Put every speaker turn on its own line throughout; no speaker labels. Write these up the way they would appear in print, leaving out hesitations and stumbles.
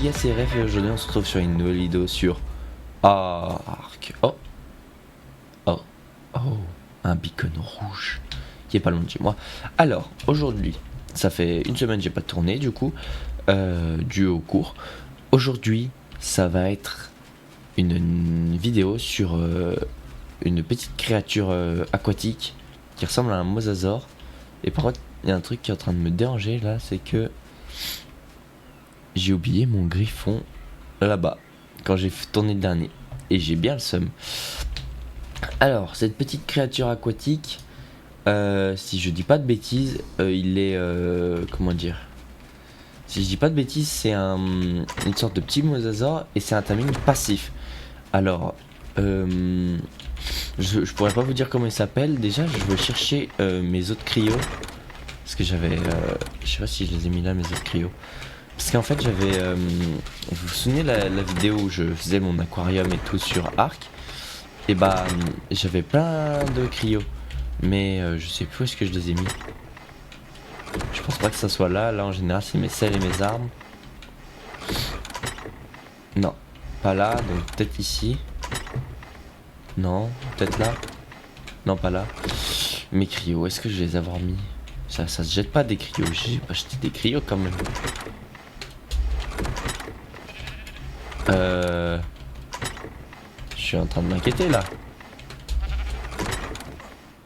gars, c'est Ref et aujourd'hui on se retrouve sur une nouvelle vidéo sur Ark. Oh, oh, oh, un beacon rouge qui est pas loin de chez moi. Alors, aujourd'hui, ça fait une semaine que j'ai pas tourné du coup, dû au cours. Aujourd'hui, ça va être une vidéo sur une petite créature aquatique qui ressemble à un mosasaure. Et par contre, il y a un truc qui est en train de me déranger là, c'est que j'ai oublié mon griffon là-bas quand j'ai tourné le dernier et j'ai bien le seum. Alors cette petite créature aquatique, si je dis pas de bêtises, il est comment dire, si je dis pas de bêtises, c'est une sorte de petit mosasaure et c'est un timing passif. Alors je pourrais pas vous dire comment il s'appelle. Déjà je vais chercher mes autres cryos parce que j'avais je sais pas si je les ai mis là, mes autres cryos. Parce qu'en fait j'avais vous vous souvenez la vidéo où je faisais mon aquarium et tout sur Ark. Et bah j'avais plein de cryos, mais je sais plus où est-ce que je les ai mis. Je pense pas que ça soit là. Là en général c'est mes selles et mes armes. Non, pas là, donc peut-être ici. Non, peut-être là. Non, pas là. Mes cryos, est-ce que je les avoir mis? Ça se jette pas des cryos, j'ai pas acheté des cryos quand même. Je suis en train de m'inquiéter là.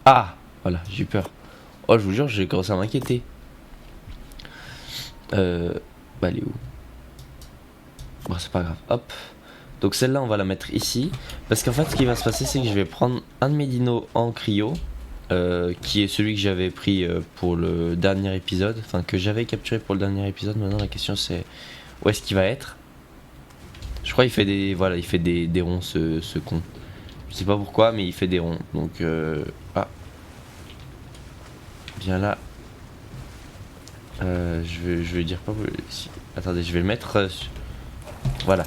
Ah, voilà, j'ai eu peur. Oh, je vous jure, j'ai commencé à m'inquiéter. Bah, elle est où? Bon, c'est pas grave. Hop. Donc celle-là, on va la mettre ici. Parce qu'en fait, ce qui va se passer, c'est que je vais prendre un de mes dinos en cryo. Qui est celui que j'avais pris pour le dernier épisode. Enfin, que j'avais capturé pour le dernier épisode. Maintenant, la question c'est où est-ce qu'il va être? Je crois qu'il fait des... Voilà, il fait des ronds, ce con. Je sais pas pourquoi, mais il fait des ronds. Donc, ah. Viens là. Je vais dire pas... Attendez, je vais le mettre... Voilà.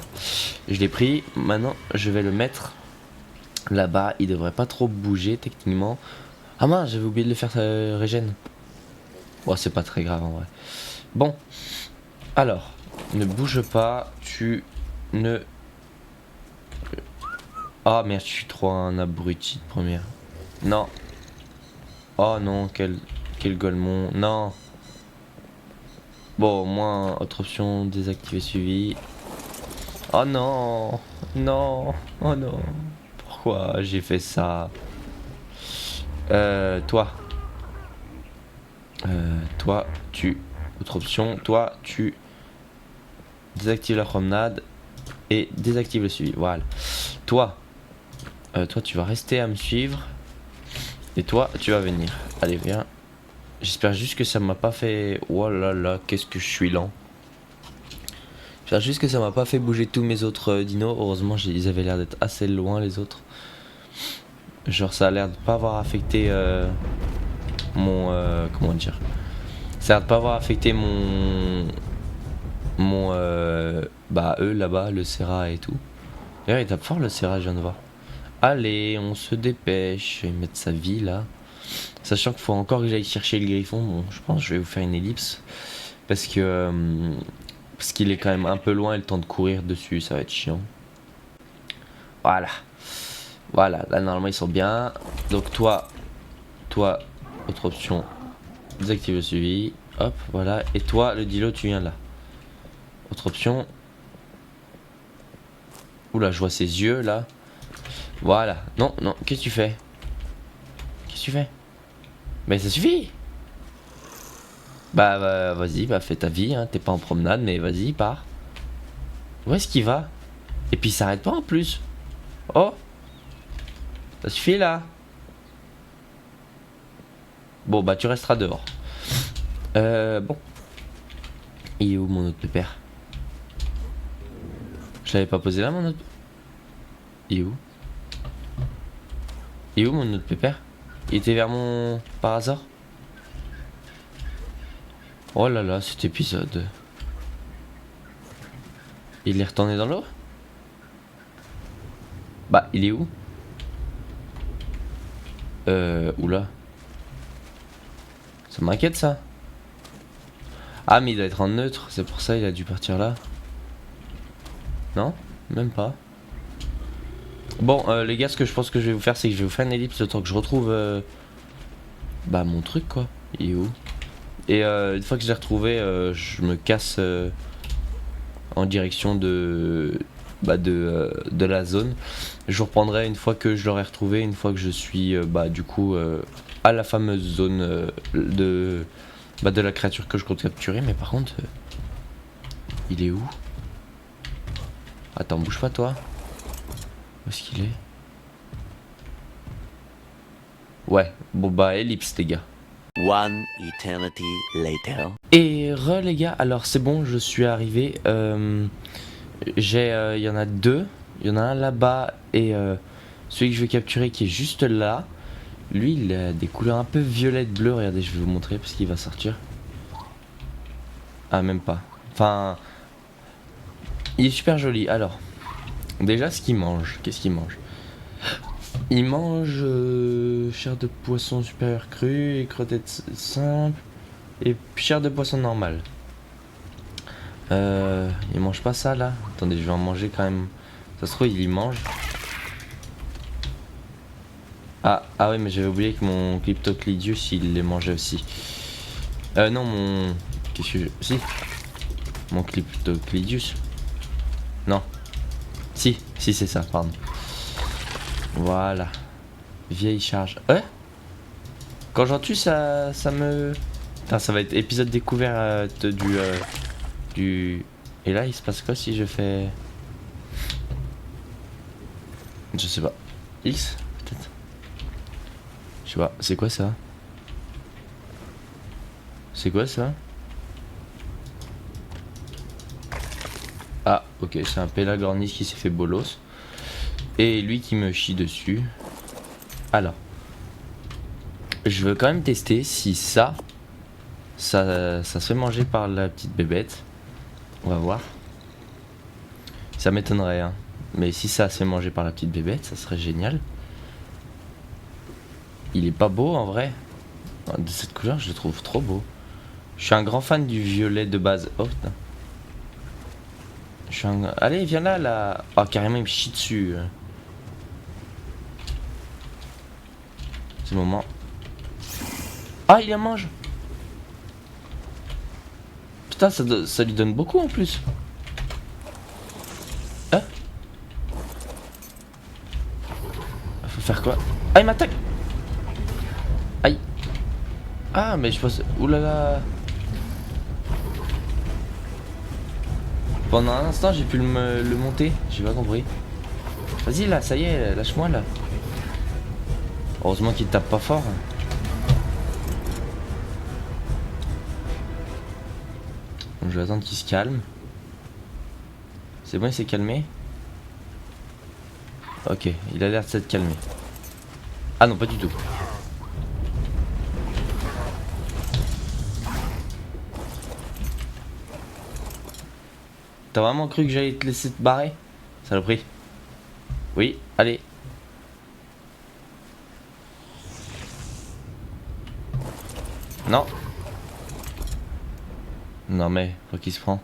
Je l'ai pris. Maintenant, je vais le mettre là-bas. Il devrait pas trop bouger, techniquement. Ah mince, j'avais oublié de le faire régène. Bon, c'est pas très grave en vrai. Bon. Alors, ne bouge pas. Tu ne... Ah merde, je suis trop un abruti de première. Non. Oh non, quel golemon. Non. Bon, au moins, autre option, désactiver suivi. Oh non. Non. Oh non. Pourquoi j'ai fait ça? Toi. Toi, tu... Autre option. Toi, tu... Désactive la promenade. Et désactive le suivi. Voilà. Toi. Toi, tu vas rester à me suivre. Et toi, tu vas venir. Allez, viens. J'espère juste que ça m'a pas fait... Oh là là, qu'est-ce que je suis lent. J'espère juste que ça m'a pas fait bouger tous mes autres dinos. Heureusement, ils avaient l'air d'être assez loin, les autres. Genre, ça a l'air de pas avoir affecté mon... comment dire, ça a l'air de pas avoir affecté mon... bah, eux, là-bas, le Serra et tout. D'ailleurs, il tape fort, le Serra, je viens de voir. Allez, on se dépêche. Je vais mettre sa vie, là. Sachant qu'il faut encore que j'aille chercher le griffon. Bon, je pense que je vais vous faire une ellipse. Parce que... parce qu'il est quand même un peu loin et le temps de courir dessus, ça va être chiant. Voilà. Voilà, là, normalement, ils sont bien. Donc, toi, autre option, désactive le suivi. Hop, voilà. Et toi, le dilo, tu viens là. Autre option. Oula, je vois ses yeux, là. Voilà. Non, non, qu'est-ce que tu fais? Qu'est-ce que tu fais? Mais ça suffit. Bah vas-y, bah fais ta vie, hein. T'es pas en promenade, mais vas-y, pars. Où est-ce qu'il va? Et puis il s'arrête pas en plus. Oh, ça suffit là. Bon bah tu resteras dehors. Bon. Il est où mon autre pépère? Je l'avais pas posé là mon autre... Il est où? Il est où mon autre pépère? Il était vers mon... par hasard? Oh là là, cet épisode. Il est retourné dans l'eau? Bah, il est où? Oula. Ça m'inquiète ça. Ah, mais il doit être en neutre, c'est pour ça il a dû partir là. Non, même pas. Bon, les gars, ce que je pense que je vais vous faire, c'est que je vais vous faire une ellipse le temps que je retrouve bah mon truc quoi. Il est où? Et une fois que je l'ai retrouvé, je me casse en direction de la zone. Je vous reprendrai une fois que je l'aurai retrouvé, une fois que je suis du coup à la fameuse zone de la créature que je compte capturer. Mais par contre, il est où? Attends, bouge pas toi. Où est-ce qu'il est? Ouais, bon bah ellipse les gars.
One eternity later.
Et les gars, alors c'est bon, je suis arrivé. Il y en a deux. Il y en a un là-bas et celui que je vais capturer qui est juste là. Lui, il a des couleurs un peu violettes bleues. Regardez, je vais vous montrer parce qu'il va sortir. Ah, même pas. Enfin, il est super joli. Alors, déjà, ce qu'il mange. Qu'est-ce qu'il mange? Il mange chair de poisson supérieure crue et crevettes simple et chair de poisson normale. Il mange pas ça là. Attendez, je vais en manger quand même. Ça se trouve, il y mange. Ah ouais, mais j'avais oublié que mon Cryptoclidius il les mangeait aussi. Non, mon. Qu'est-ce que je. Si. Mon Cryptoclidius. Non. Si, c'est ça, pardon. Voilà. Vieille charge. Quand j'en tue, ça me. Putain, ça va être épisode découvert du. Et là, il se passe quoi si je fais. Je sais pas. X peut-être. Je sais pas, c'est quoi ça? C'est quoi ça? Ah, ok, c'est un Pelagornis qui s'est fait bolos. Et lui qui me chie dessus. Alors. Je veux quand même tester si ça se fait manger par la petite bébête. On va voir. Ça m'étonnerait, hein. Mais si ça se fait manger par la petite bébête, ça serait génial. Il est pas beau en vrai. De cette couleur, je le trouve trop beau. Je suis un grand fan du violet de base. Oh putain. Allez, viens là. Oh, carrément, il me chie dessus. C'est le moment. Ah, il en mange. Putain, ça lui donne beaucoup en plus. Hein? Faut faire quoi? Ah, il m'attaque. Aïe. Ah, mais je pense. Oulala. Pendant un instant, j'ai pu le monter. J'ai pas compris. Vas-y, là, ça y est, lâche-moi là. Heureusement qu'il tape pas fort. Je vais attendre qu'il se calme. C'est bon, il s'est calmé? Ok, il a l'air de s'être calmé. Ah non, pas du tout. T'as vraiment cru que j'allais te laisser te barrer? Saloperie. Oui, allez. Non. Non mais, faut qu'il se prend.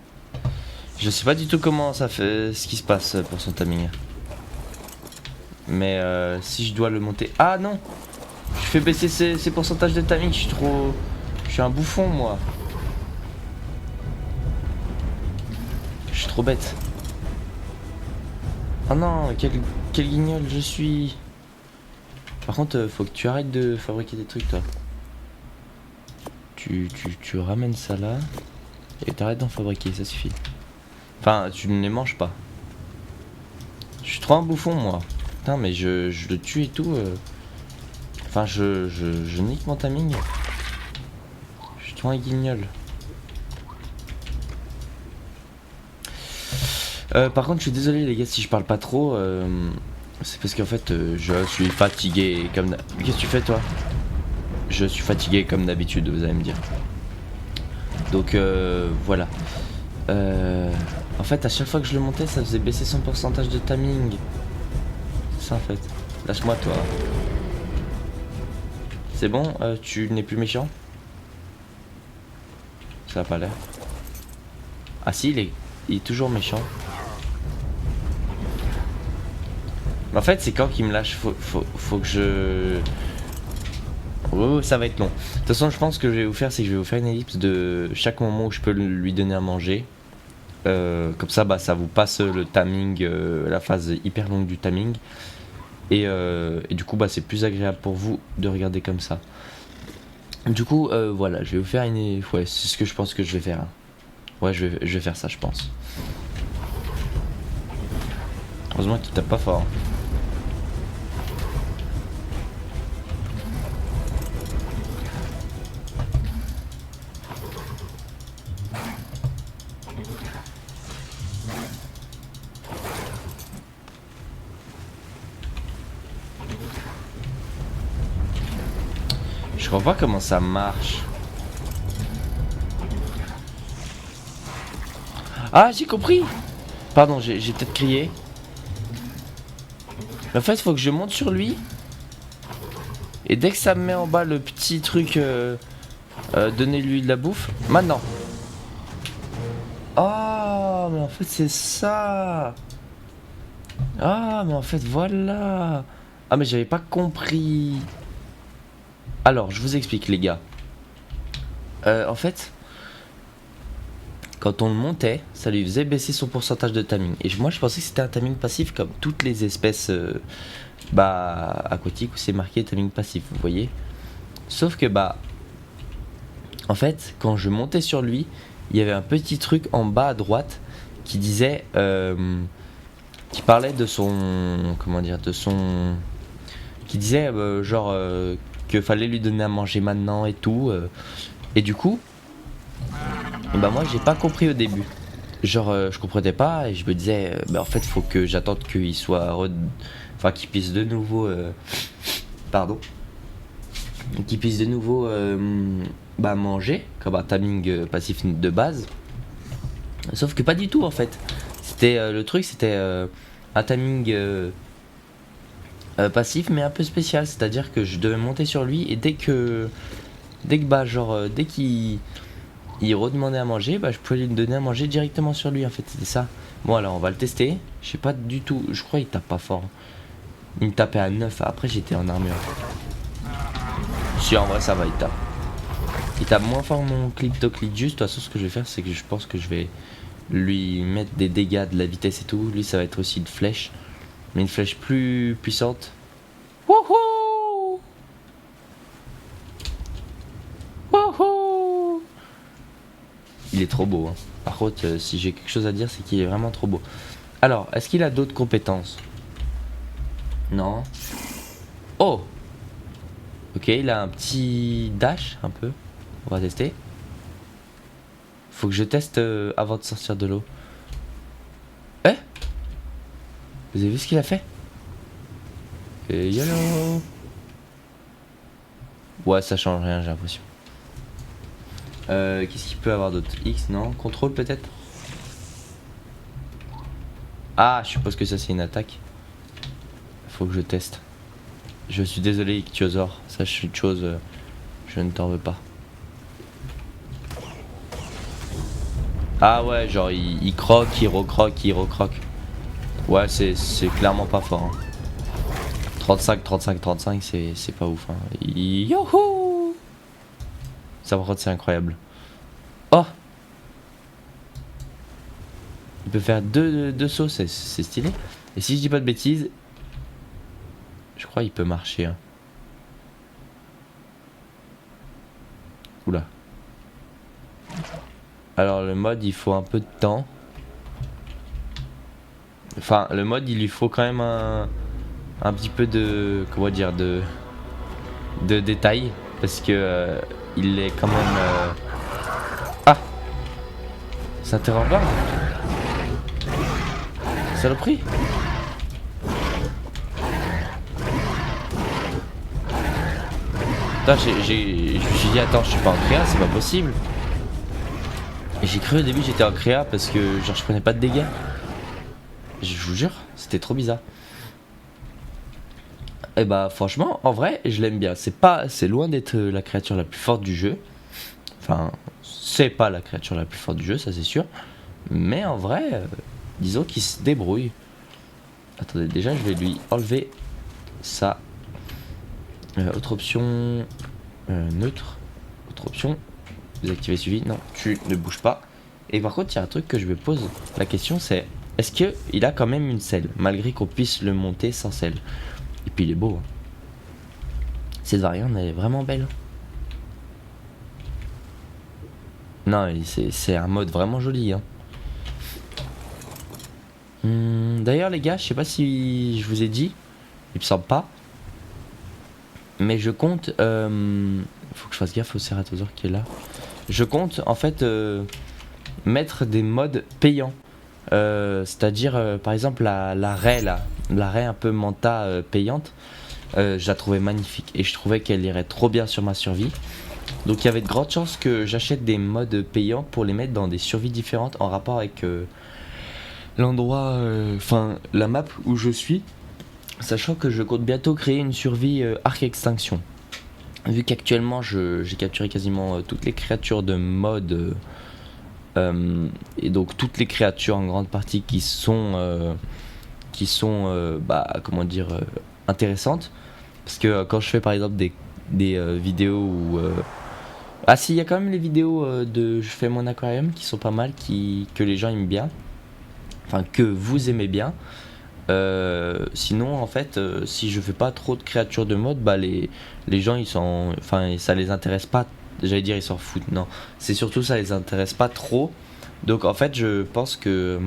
Je sais pas du tout comment ça fait, ce qui se passe pour son timing. Mais si je dois le monter... Ah non! Je fais baisser ses pourcentages de timing, je suis trop... Je suis un bouffon moi. Je suis trop bête. Oh non, quel guignol je suis. Par contre, faut que tu arrêtes de fabriquer des trucs toi. Tu ramènes ça là. Et t'arrêtes d'en fabriquer, ça suffit. Enfin, tu ne les manges pas. Je suis trop un bouffon moi. Putain, mais je le tue et tout. Enfin, je nique mon timing. Je suis trop un guignol. Par contre, je suis désolé les gars si je parle pas trop. C'est parce qu'en fait, je suis fatigué comme... Qu'est-ce que tu fais toi? Je suis fatigué comme d'habitude, vous allez me dire. Donc voilà. En fait, à chaque fois que je le montais, ça faisait baisser son pourcentage de timing. C'est ça en fait. Lâche-moi toi. C'est bon, tu n'es plus méchant? Ça a pas l'air. Ah si, il est toujours méchant. En fait, c'est quand qu'il me lâche. Faut que je. Oh, ça va être long. De toute façon, je pense que je vais vous faire, c'est que je vais vous faire une ellipse de chaque moment où je peux lui donner à manger. Comme ça, bah, ça vous passe le timing, la phase hyper longue du timing. Et du coup, bah, c'est plus agréable pour vous de regarder comme ça. Du coup, voilà, je vais vous faire une. Ouais, c'est ce que je pense que je vais faire. Hein. Ouais, je vais faire ça, je pense. Heureusement qu'il tape pas fort. Hein. Je comprends pas comment ça marche. Ah, j'ai compris. Pardon, j'ai peut-être crié. Mais en fait, il faut que je monte sur lui. Et dès que ça me met en bas le petit truc, donnez-lui de la bouffe. Maintenant. Oh, mais en fait, c'est ça. Ah, mais en fait, voilà. Ah, mais j'avais pas compris. Alors, je vous explique, les gars. En fait, quand on le montait, ça lui faisait baisser son pourcentage de timing. Et moi, je pensais que c'était un timing passif comme toutes les espèces aquatiques où c'est marqué timing passif, vous voyez. Sauf que, en fait, quand je montais sur lui, il y avait un petit truc en bas à droite qui disait, qui parlait de son, comment dire, de son, qui disait genre que fallait lui donner à manger maintenant et tout. Et du coup, moi j'ai pas compris au début. Genre je comprenais pas et je me disais, en fait faut que j'attende qu'il soit, enfin qu'il puisse de nouveau, pardon, qu'il puisse de nouveau manger comme un timing passif de base. Sauf que pas du tout en fait. C'était le truc, c'était un timing passif mais un peu spécial, c'est-à-dire que je devais monter sur lui et dès que dès qu'il redemandait à manger, je pouvais lui donner à manger directement sur lui en fait, c'était ça. Bon alors on va le tester. Je sais pas du tout, je crois qu'il tape pas fort. Il me tapait à 9, après j'étais en armure. Si en vrai ça va, il tape. Il tape moins fort mon clip-to-clip. Juste, de toute façon ce que je vais faire c'est que je pense que je vais lui mettre des dégâts, de la vitesse et tout. Lui ça va être aussi une flèche. Mais une flèche plus puissante. Wouhou! Wouhou! Il est trop beau. Hein. Par contre, si j'ai quelque chose à dire, c'est qu'il est vraiment trop beau. Alors, est-ce qu'il a d'autres compétences? Non. Oh! Ok, il a un petit dash, un peu. On va tester. Faut que je teste avant de sortir de l'eau. Eh? Vous avez vu ce qu'il a fait? Et YOLO! Ouais, ça change rien, j'ai l'impression. Qu'est-ce qu'il peut avoir d'autre? X, non? Contrôle peut-être? Ah, je suppose que ça c'est une attaque. Faut que je teste. Je suis désolé, Ichthyosaur. Sache une chose, je ne t'en veux pas. Ah ouais, genre il croque, il recroque, il recroque. Ouais, c'est clairement pas fort. Hein. 35, 35, 35, c'est pas ouf. Hein. Youhou! Ça par contre c'est incroyable. Oh! Il peut faire deux sauts, c'est stylé. Et si je dis pas de bêtises, je crois qu'il peut marcher. Hein. Oula. Alors le mode il faut un peu de temps. Enfin le mode il lui faut quand même un petit peu de, comment dire, de détails. Parce que il est quand même... Ah! Ça te regarde? Saloperie! Putain, je me suis dit, attends, je suis pas en créa, c'est pas possible. Et j'ai cru au début j'étais en créa parce que genre je prenais pas de dégâts. Je vous jure, c'était trop bizarre. Et franchement, en vrai, je l'aime bien. C'est loin d'être la créature la plus forte du jeu. Enfin, c'est pas la créature la plus forte du jeu, ça c'est sûr. Mais en vrai, disons qu'il se débrouille. Attendez, déjà je vais lui enlever ça. Autre option, neutre. Autre option, désactiver suivi. Non, tu ne bouges pas. Et par contre, il y a un truc que je me pose. La question c'est, est-ce qu'il a quand même une selle, malgré qu'on puisse le monter sans selle. Et puis il est beau. Hein. Cette variante elle est vraiment belle. Non, c'est un mode vraiment joli. Hein. D'ailleurs les gars, je sais pas si je vous ai dit, il me semble pas. Mais je compte, faut que je fasse gaffe au Ceratosaure qui est là. Je compte en fait mettre des modes payants. C'est-à-dire par exemple la raie là, la raie un peu manta payante. Je la trouvais magnifique et je trouvais qu'elle irait trop bien sur ma survie. Donc il y avait de grandes chances que j'achète des modes payants pour les mettre dans des survies différentes en rapport avec l'endroit, enfin la map où je suis. Sachant que je compte bientôt créer une survie Arc Extinction. Vu qu'actuellement j'ai capturé quasiment toutes les créatures de mode et donc toutes les créatures en grande partie qui sont comment dire intéressantes. Parce que quand je fais par exemple des vidéos où ah si, il y a quand même les vidéos de je fais mon aquarium qui sont pas mal, que les gens aiment bien. Enfin que vous aimez bien. Sinon en fait si je fais pas trop de créatures de mode, bah les gens ils sont, enfin ça les intéresse pas, j'allais dire ils s'en foutent, non c'est surtout ça les intéresse pas trop. Donc en fait je pense que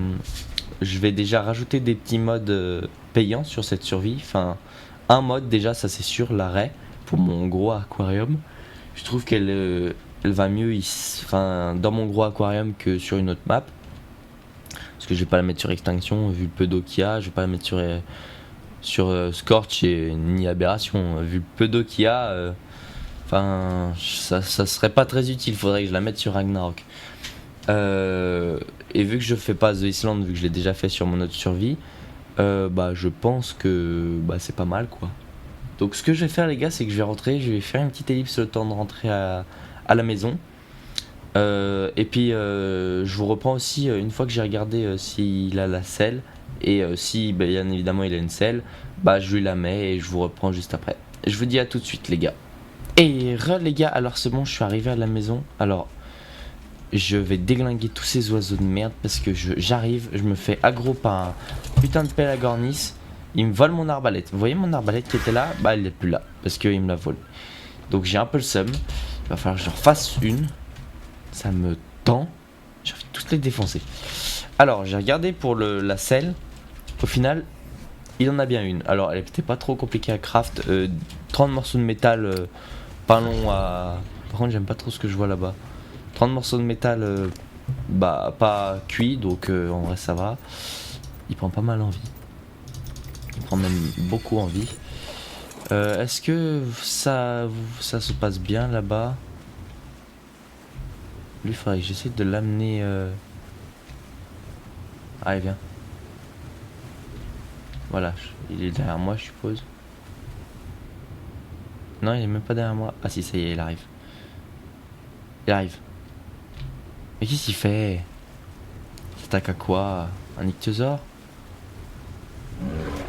je vais déjà rajouter des petits modes payants sur cette survie. Enfin un mode déjà, ça c'est sûr, l'arrêt pour mon gros aquarium. Je trouve qu'elle elle va mieux enfin dans mon gros aquarium que sur une autre map. Parce que je vais pas la mettre sur Extinction vu le peu d'eau qu'il y a, je vais pas la mettre sur Scorch et ni Aberration. Vu le peu d'eau qu'il y a, enfin ça serait pas très utile, faudrait que je la mette sur Ragnarok. Et vu que je fais pas The Island, vu que je l'ai déjà fait sur mon autre survie, bah je pense que bah, c'est pas mal quoi. Donc ce que je vais faire les gars, c'est que je vais rentrer, je vais faire une petite ellipse le temps de rentrer à la maison. Et puis je vous reprends aussi une fois que j'ai regardé s'il a la selle. Et si bien évidemment il a une selle, bah je lui la mets et je vous reprends juste après. Je vous dis à tout de suite les gars. Et les gars, alors c'est bon, je suis arrivé à la maison. Alors je vais déglinguer tous ces oiseaux de merde parce que j'arrive, je me fais aggro par un putain de Pelagornis. Il me vole mon arbalète. Vous voyez mon arbalète qui était là, bah elle n'est plus là parce qu'il me l'a volé. Donc j'ai un peu le seum. Il va falloir que je refasse une. Ça me tend. J'ai envie de tous les défoncer. Alors j'ai regardé pour la selle. Au final il en a bien une. Alors elle était pas trop compliquée à craft. 30 morceaux de métal pas long à... Par contre j'aime pas trop ce que je vois là-bas. 30 morceaux de métal bah pas cuit. Donc en vrai ça va. Il prend pas mal en vie. Il prend même beaucoup en vie. Est-ce que ça se passe bien là-bas? Lui, il faudrait que j'essaie de l'amener. Allez, viens. Voilà, il est derrière moi, je suppose. Non, il est même pas derrière moi. Ah, si, ça y est, il arrive. Il arrive. Mais qu'est-ce qu'il fait? Il s'attaque à quoi? Un ichthyosaure?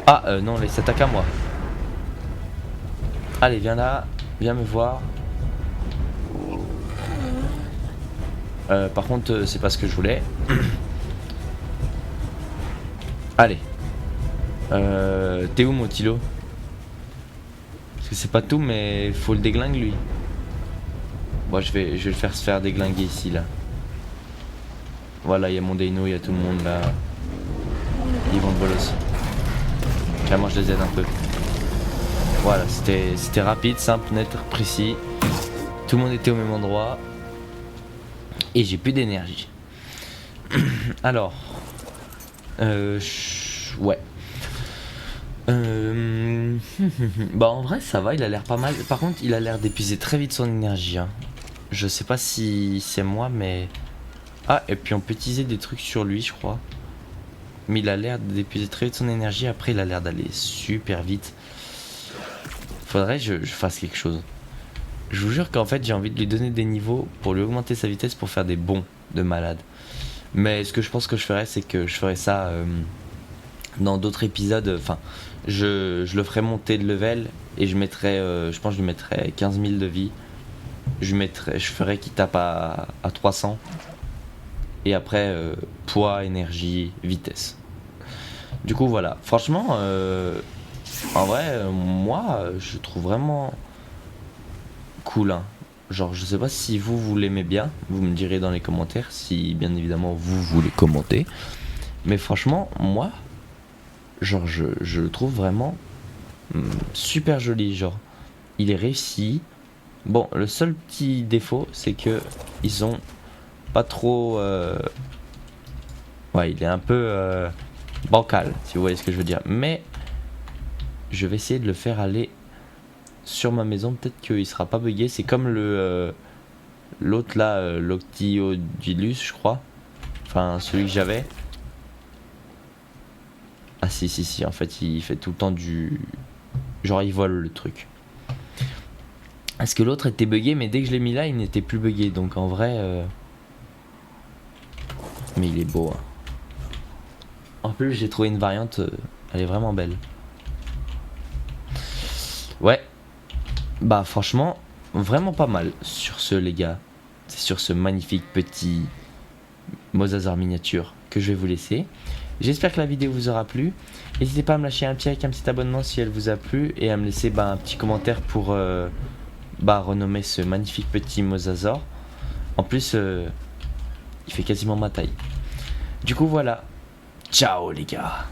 Ah, non, il s'attaque à moi. Allez, viens là. Viens me voir. Par contre, c'est pas ce que je voulais. Allez. T'es où, Motilo? Parce que c'est pas tout, mais faut le déglinguer lui. Bon, je vais le faire se faire déglinguer ici, là. Voilà, il y a mon Dino, il y a tout le monde là. Ils vont le bolos. Clairement, je les aide un peu. Voilà, c'était rapide, simple, net, précis. Tout le monde était au même endroit. Et j'ai plus d'énergie. Alors. Ouais. Bah en vrai ça va, il a l'air pas mal. Par contre il a l'air d'épuiser très vite son énergie. Hein. Je sais pas si c'est moi mais... Ah et puis on peut utiliser des trucs sur lui je crois. Mais il a l'air d'épuiser très vite son énergie. Après il a l'air d'aller super vite. Faudrait que je fasse quelque chose. Je vous jure qu'en fait j'ai envie de lui donner des niveaux pour lui augmenter sa vitesse pour faire des bonds de malade. Mais ce que je pense que je ferais c'est que je ferais ça dans d'autres épisodes, enfin, je le ferai monter de level et je mettrai, je pense que je lui mettrai 15 000 de vie. Je ferai qu'il tape à 300. Et après, poids, énergie, vitesse. Du coup, voilà. Franchement, en vrai, moi, je trouve vraiment cool. Hein. Genre, je sais pas si vous l'aimez bien. Vous me direz dans les commentaires si, bien évidemment, vous voulez commenter. Mais franchement, moi, genre, je le trouve vraiment super joli. Genre, il est réussi. Bon, le seul petit défaut, c'est que ils ont pas trop. Ouais, il est un peu bancal, si vous voyez ce que je veux dire. Mais je vais essayer de le faire aller sur ma maison. Peut-être qu'il sera pas bugué. C'est comme l'autre là, l'Octiodilus, je crois. Enfin, celui que j'avais. Ah si, en fait, il fait tout le temps du... Genre, il vole le truc. Parce que l'autre était bugué, mais dès que je l'ai mis là, il n'était plus bugué. Donc en vrai... Mais il est beau. Hein. En plus, j'ai trouvé une variante, elle est vraiment belle. Ouais. Bah franchement, vraiment pas mal sur ce, les gars. C'est sur ce magnifique petit mosasaur miniature que je vais vous laisser. J'espère que la vidéo vous aura plu. N'hésitez pas à me lâcher un petit like, un petit abonnement si elle vous a plu. Et à me laisser un petit commentaire pour renommer ce magnifique petit mosasaur. En plus, il fait quasiment ma taille. Du coup, voilà. Ciao les gars.